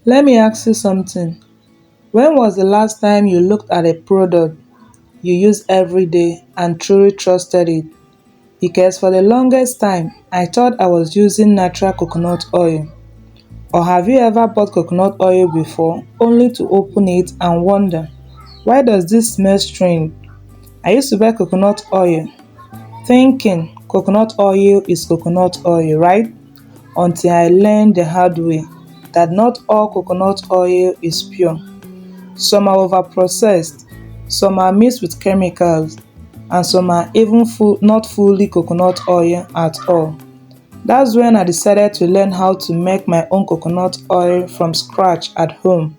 Let me ask you something. When was the last time you looked at a product you use every day and truly trusted it? Because for the longest time, I thought I was using natural coconut oil. Or have you ever bought coconut oil before only to open it and wonder, why does this smell strange? I used to buy coconut oil thinking coconut oil is coconut oil, right? Until I learned the hard way that not all coconut oil is pure. Some are overprocessed, some are mixed with chemicals, and some are even not fully coconut oil at all. That's when I decided to learn how to make my own coconut oil from scratch at home.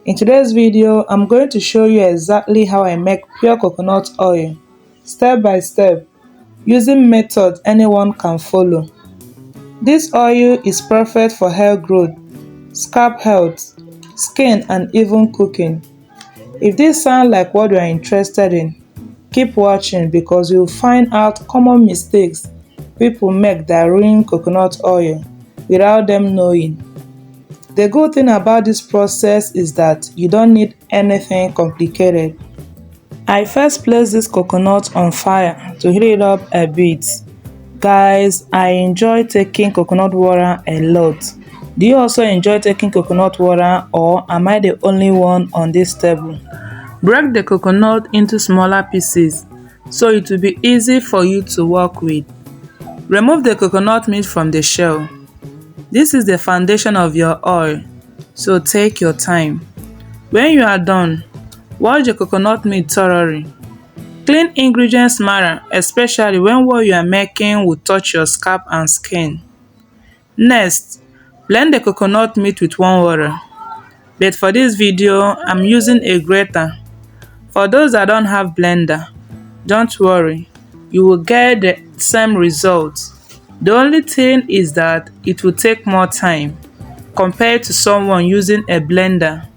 In today's video, I'm going to show you exactly how I make pure coconut oil, step by step, using methods anyone can follow. This oil is perfect for hair growth, scalp health, skin, and even cooking. If this sounds like what you are interested in, keep watching because you'll find out common mistakes people make that ruin coconut oil without them knowing. The good thing about this process is that you don't need anything complicated. I first place this coconut on fire to heat it up a bit. Guys, I enjoy taking coconut water a lot. Do you also enjoy taking coconut water, or am I the only one on this table? Break the coconut into smaller pieces so it will be easy for you to work with. Remove the coconut meat from the shell. This is the foundation of your oil, so take your time. When you are done, wash the coconut meat thoroughly. Clean ingredients matter, especially when what you are making will touch your scalp and skin. Next, blend the coconut meat with warm water. But for this video, I'm using a grater. For those that don't have blender, don't worry, you will get the same results. The only thing is that it will take more time compared to someone using a blender.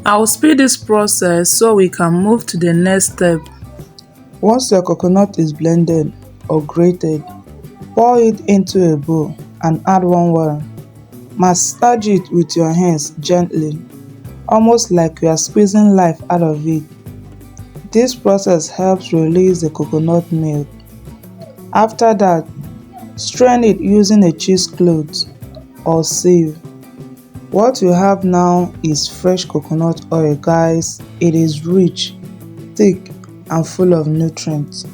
I will speed this process so we can move to the next step. Once your coconut is blended or grated, pour it into a bowl and add warm water. Massage it with your hands gently, almost like you are squeezing life out of it. This process helps release the coconut milk. After that, strain it using a cheesecloth or sieve. What you have now is fresh coconut oil, guys. It is rich, thick, and full of nutrients.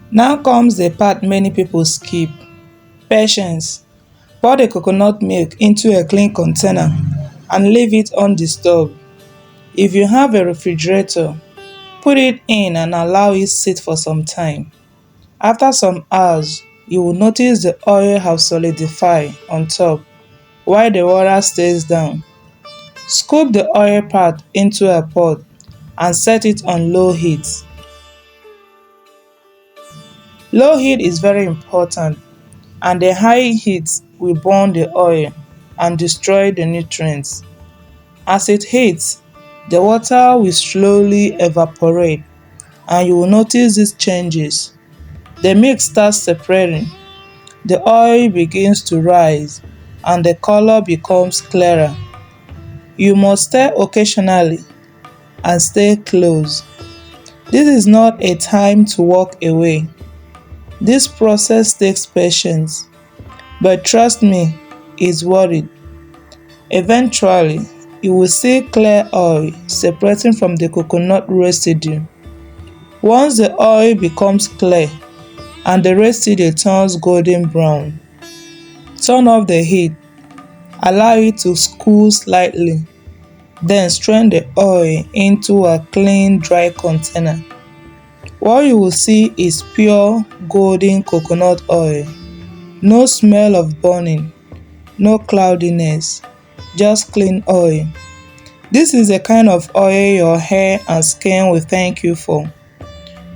Now comes the part many people skip: patience. Pour the coconut milk into a clean container and leave it undisturbed. If you have a refrigerator, put it in and allow it sit for some time. After some hours, you will notice the oil have solidified on top while the water stays down. Scoop the oil part into a pot and set it on low heat. Low heat is very important, and the high heat will burn the oil and destroy the nutrients. As it heats, the water will slowly evaporate and you will notice these changes. The milk starts separating, the oil begins to rise, and the color becomes clearer. You must stir occasionally and stay close. This is not a time to walk away. This process takes patience, but trust me, it's worth it. Eventually, you will see clear oil separating from the coconut residue. Once the oil becomes clear and the residue turns golden brown, turn off the heat, allow it to cool slightly, then strain the oil into a clean, dry container. What you will see is pure golden coconut oil. No smell of burning, no cloudiness, just clean oil. This is the kind of oil your hair and skin will thank you for.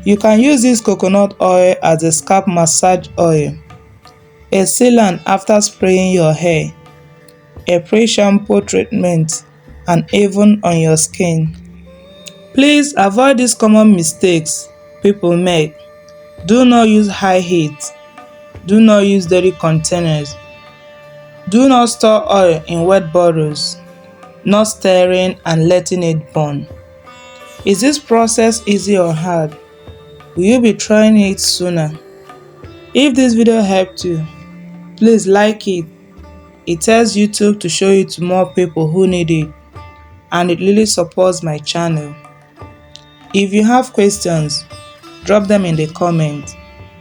You can use this coconut oil as a scalp massage oil, a sealant after spraying your hair, a pre-shampoo treatment, and even on your skin. Please avoid these common mistakes people make. Do not use high heat. Do not use dirty containers. Do not store oil in wet bottles, not stirring and letting it burn. Is this process easy or hard? Will you be trying it sooner? If this video helped you, please like it. It tells YouTube to show it to more people who need it, and it really supports my channel. If you have questions, drop them in the comments.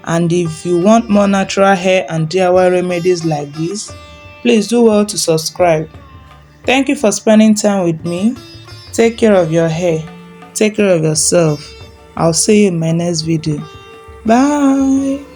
And if you want more natural hair and DIY remedies like this, please do well to subscribe. Thank you for spending time with me. Take care of your hair. Take care of yourself. I'll see you in my next video. Bye.